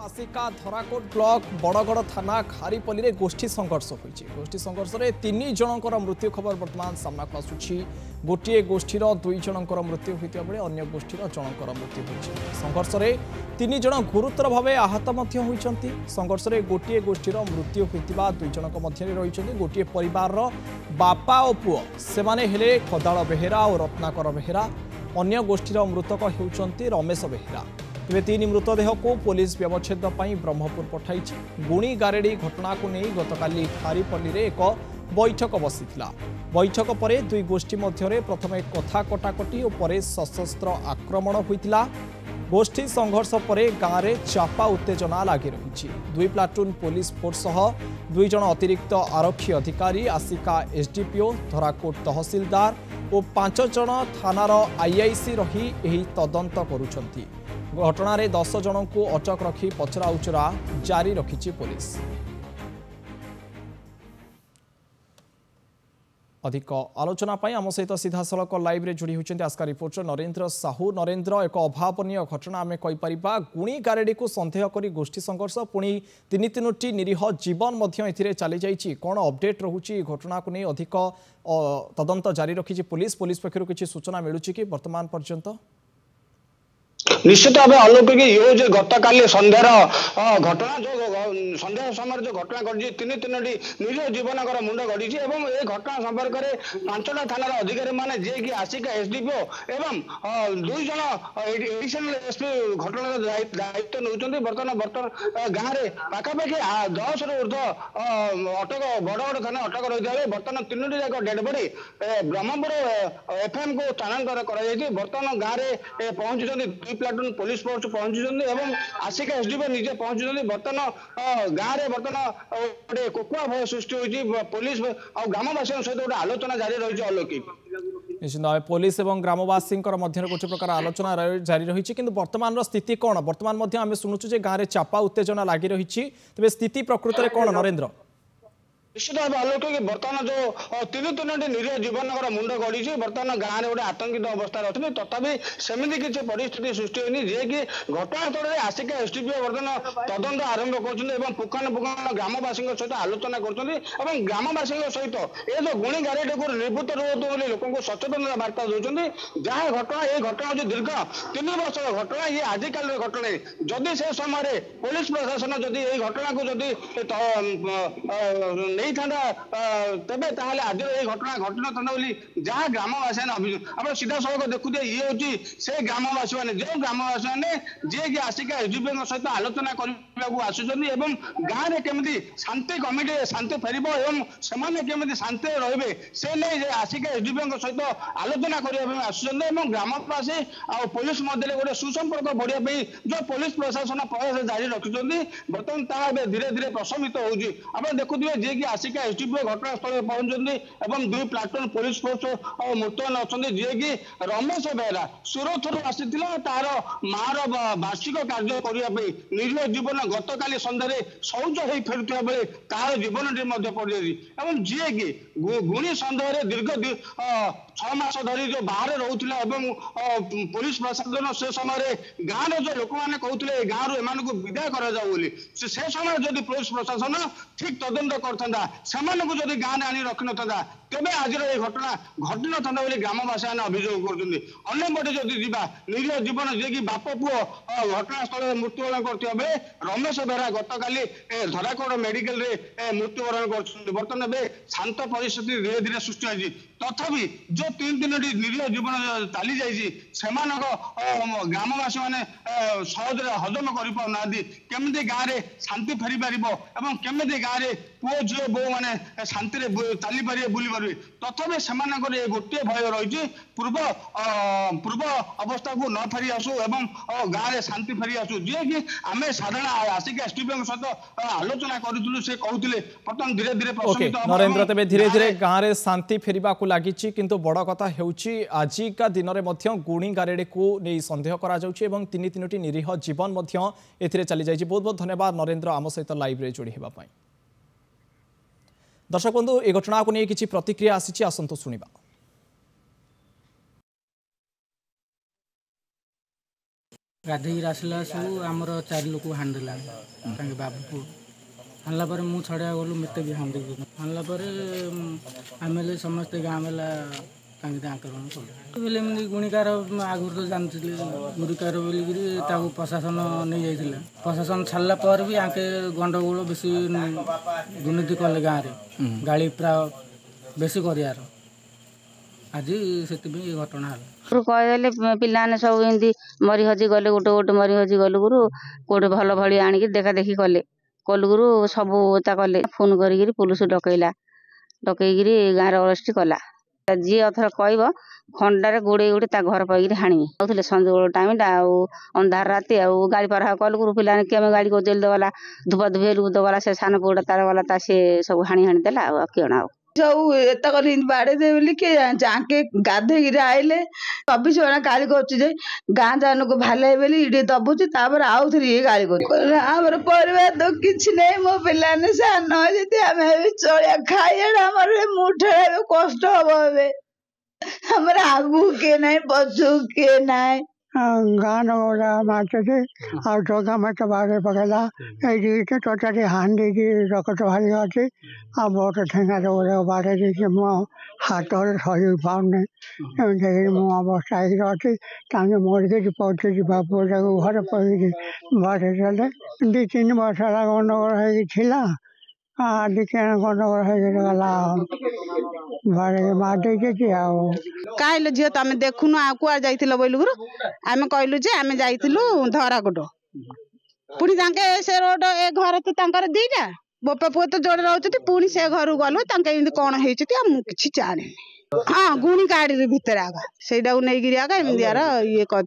आसिका धराकोट block Bargarh थाना खारीपल्ली गोष्ठी संघर्ष होती गोष्ठी संघर्ष में 3 जनकर मृत्यु खबर बर्तमान सामना को आसुछि। गोटे गोष्ठीर 2 जनकर मृत्यु होता बेले अन्य गोष्ठीर जनकर मृत्यु होती। संघर्ष में 3 जन गुरुतर भाव आहत होती। संघर्ष में गोटे गोष्ठीर मृत्यु होता 2 जनक मध्य रही गोटे परिवार बापा और पुओ सेमाने हेले खदाल बेहेरा और रत्नाकर बेहेरा। अन्य गोष्ठीर मृतक होउचंती रमेश बेहेरा। तेरे 3 मृतदेह को पुलिस व्यवच्छेद ब्रह्मपुर पठाई। गुणी गारेडी घटना को नहीं गतकाली खारीपल्ली रे एक बैठक बसीथिला। बैठक पर 2 गोष्ठी मध्य प्रथमे कथा कटाकटी और पर सशस्त्र आक्रमण होइतिला। गोष्ठी संघर्ष पर गाँव में चापा उत्तेजना लगी रही। 2 प्लाटून पुलिस फोर्स सह 2 जन अतिरिक्त आरक्षी अधिकारी आसिका एसडीपीओ धराकोट तहसीलदार और 5 जन थानार आईआईसी रही एही तदंत करुछंती। घटना रे 10 जन को अटक रखी पचरा उचरा जारी रखी पुलिस। अधिक आलोचना आम सहित सीधा सड़क लाइव रे जोड़ी होती आस्का रिपोर्टर नरेंद्र साहू। नरेंद्र, एक अभावनीय घटना आम कहीपर। गुणी गारेडी को सन्देह कर गोष्ठी संघर्ष पुणी 3 निरीह जीवन चली जाइए। कौन अपडेट रोचे घटना को नहीं अधिक तदंत जारी रखी पुलिस पक्षर किसी सूचना मिलूँ कि वर्तमान पर्यंत? निश्चित भाव अलौकिक ये जो गतकाली संध्यार घटना जो संध्या समय जो घटना घटी 3 निज जीवनकर मुंड गड़ी ये घटना संपर्क में 5टा थानार अधिकारी मैंने जी कि आसिका एसडीपीओ एवं 2 जन एडिशनल एसपी घटनार दायित्व नौकरी। बर्तमान गाँव में पाखापाखि 10 रु ऊर्ध अटक बड़गड़ थाना अटक रही है। बर्तमान 3टी जाक डेड बॉडी ब्रह्मपुर एफएम को स्थानांतर कर बर्तमान गाँव में पहुंची प्लाटून पुलिस फोर्स पहुंची एवं आसिका एसडीपीओ निजे पहुंची। बर्तमान गाँव में बर्तमान गोटे कोकुआ भय सृष्टि होती। पुलिस और ग्रामवासी सहित गोटे आलोचना जारी रही। अलौकिक निश्चित भाव पुलिस और ग्रामवासी मध्य गोटे प्रकार आलोचना जारी रही कि वर्तमान स्थिति कौन? वर्तमान आम शुणुचु गाँव में चापा उत्तेजना लगी रही। तेज स्थिति प्रकृत में कौन नरेंद्र? निश्चित भाव अलौकिक बर्तमान जो 3 निरीह जीवनकर मुंड गड़ी बर्तमान गाँव में गोटे आतंकित अवस्था अच्छे तथापि सेमती किसी परिस्थिति सृष्टि होनी जे कि घटनास्थल में आसिका एसडीपीओ बर्तमान तदंत आरंभ कर पुंखानुपुंख ग्रामवासी सहित आलोचना कर ग्रामवासी सहित ये जो गुणी गारेडी को निर्भूत रुहतु लोक सचेतनता बार्ता दूसरी। जहाँ घटना ये घटना हूँ दीर्घ 3 वर्ष घटना ये आजिकल घटना जदि से समय पुलिस प्रशासन जदि ये घटना को जदि नहीं था तेरे आज ये घटना घटी न था जहाँ ग्रामवासी आप सीधा सड़क देखुए ये हूँ से ग्रामवासी मैंने जो ग्रामवासी मैंने जी कि आसिका एसडीपीओ सहित आलोचना करने आसुच्च गाँव में केमी शांति कमिटी शांति फेर से शांति रे से नहीं आसिका एसडीपीओ सहित आलोचना करने आसुच्च ग्रामवासी और पुलिस मध्य गोटे सुसंपर्क बढ़ापी जो पुलिस प्रशासन प्रयास जारी रखिंट बर्तमान धीरे धीरे प्रशमित होती। देखुए जी कि आसिका एसडीपीओ घटनास्थल में पहुंचती 2 प्लाटून पुलिस फोर्स मुतयन अच्छा जी कि रमेश बेहरा सूरत आसी तार मार वार्षिक कार्य करने निज जीवन गतकाली सन्धार शौच हो फेरुवा बेले तार जीवन पड़ जी कि गुणी सन्देह दीर्घ 6 मास धरी जो बाहर रोला पुलिस प्रशासन से समय गाँव जो लोक मैंने कहते गाँव एम विदाय कर समय जदि पुलिस प्रशासन ठीक तदंत करता से गाँव में आनी रखी न था तेज आज ये घटना घटी न था ग्रामवासी मैंने अभियोग करपटे जदि जा निज जीवन जी कि बाप पुओ घटनास्थल में मृत्युवरण करते रमेश बेहरा गतकाली धराकोट मेडिकल मृत्युवरण कर बर्तमान शांत परिस्थिति धीरे धीरे सृष्टि होती। तथापि जो 3 निरीह जीवन चली जाइए ग्रामवासी मैंने सहज हजम करमी गाँव में शांति फेरी पार केमी गाँव में पुओ झील बो मैंने शांति चली पारे बुली पारे तथापि से गोटे भय रही पूर्व अवस्था को न फेरी आसू गाँव में शांति फेरी आसू जी कि आम साधारण आसिका एसडीपीओ सहित आलोचना करूँ से कहते बर्तमान धीरे धीरे नरेंद्र तेज धीरे धीरे गाँव में शांति फेरवा को लगी किंतु बड़ कथा होउछि आजिका दिन में गुणी गारेडी को नहीं सन्देह करा जाउछि एवं 3 निरीह जीवन एथिरे चली जाइछि। बहुत बहुत धन्यवाद नरेंद्र आम सहित लाइव रे जोड़ी हेबा पई। दर्शक बंधु ए घटना को नहीं किछि प्रतिक्रिया आसीछि आसंतो सुनिबा। गाधेक आसला सब आमर 4 लोक हाणिदेला बाबू को हाणला पर मु छड़िया गलु मत भी हाण हाणला पर आम समस्ते गाँ वाला आक्रमण कले एमती गुणिकार आगुरी तो जानते गुणिकार बोलिकी प्रशासन नहीं जाइए प्रशासन छाड़ा पर भी आके गंडगोल बेसी दुर्नीति कले गाँव में गाड़ी प्राय बेसी कर आज से घटना कहले पिलाने सब एमती मरी हजी गले गोटे गोटे मरी हजी गलु गुरु कोटे भल भली आणिक देखा देखी कले कलु गुरु सबू कले फोन कर पुलिस डकैला डकैकी गाँव अरेस्ट कला जी अथर कह खंडारे गोड़े गोड़े घर पैकी हाणीमी आउे संजोग टाइम अंधार राति गाड़ी पार कल गुरु पिलाने केम गाड़ी को जेल दगला धुपा धुएलु दगला से सान पुटा तार गला सी सब हाणी हाणी देला किण सब एत बाड़े दे बोली के जाके गाधेक आइले 24 घंटा गाड़ी कर गाँ जान को भाले बोली इटे दबुची आउ थे ये गाड़ी कर आमर परिवार तो किसी नहीं मो पिलाने सान आम चलिया खाइए मुठे कष्ट हम हमारे आगू के नहीं पछू के नहीं गान मारते और टोका मत बारे पकड़ा ये टोटाटी हान देखी रकत भारी अच्छी और बहुत ठेंगा बाड़े देखिए मो हाथ सही पाने मो अवस्था अच्छी मोड़के पहुँचे बापू घर पड़ी बाटे चले 2-3 वर्ष गंडगोल आदि गंडगोल गला बाड़े मार देखे कह झील तुम देखुन कुआ जा बोल गुरु आम कहलु जे आम जाइलु धराकोट पुणी से रोड ए घर तो 2टा बापा पुआ तो जोड़े रोचे पुणी से घर गलु कौन होती जाने हाँ गुणी गाड़ी भीतर आगा से नहीं आगा एमती ये कर